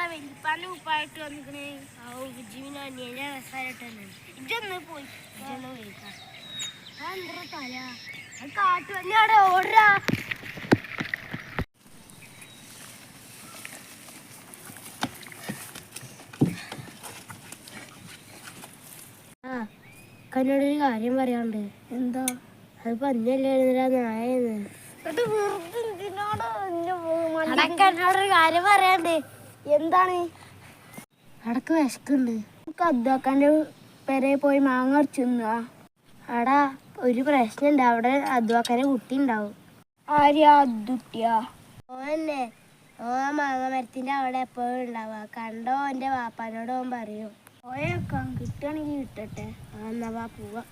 വലിപ്പാന്റെ ഉപ്പായിട്ട് വന്നിക്കണേ ജിമിന് അനിയനെ രസമായിട്ടല്ലേ ഇജൊന്ന് പോയി ഇജൊന്ന് പോയിക്കാം എന്താ തല അത് കാട്ടു അവിടെ ഓടാ എന്നോടൊരു കാര്യം പറയാണ്ട് എന്താ അത് പന്നല്ലേ നായെന്ന് എന്നോടൊരു കാര്യം പറയാണ്ട് എന്താണ് അടക്ക് വിശക്കുണ്ട് നമുക്ക് അദ്വാക്കാൻ്റെ പെരേ പോയി മാങ്ങ അരച്ചു തിന്നുക അടാ ഒരു പ്രശ്നമുണ്ട് അവിടെ അദ്വാക്കാൻ്റെ കുട്ടി ഉണ്ടാവും ആര്യാ അദ്ദുട്ടിയാ ഓന്നെ ഓ മാങ്ങ മരത്തിൻ്റെ അവിടെ എപ്പോഴും ഉണ്ടാവുക കണ്ടോ എൻ്റെ വാപ്പാനോട് ഓൻ പറയും ഓയേക്കാം കിട്ടുകയാണെങ്കിൽ കിട്ടട്ടെ എന്നാ പോവാ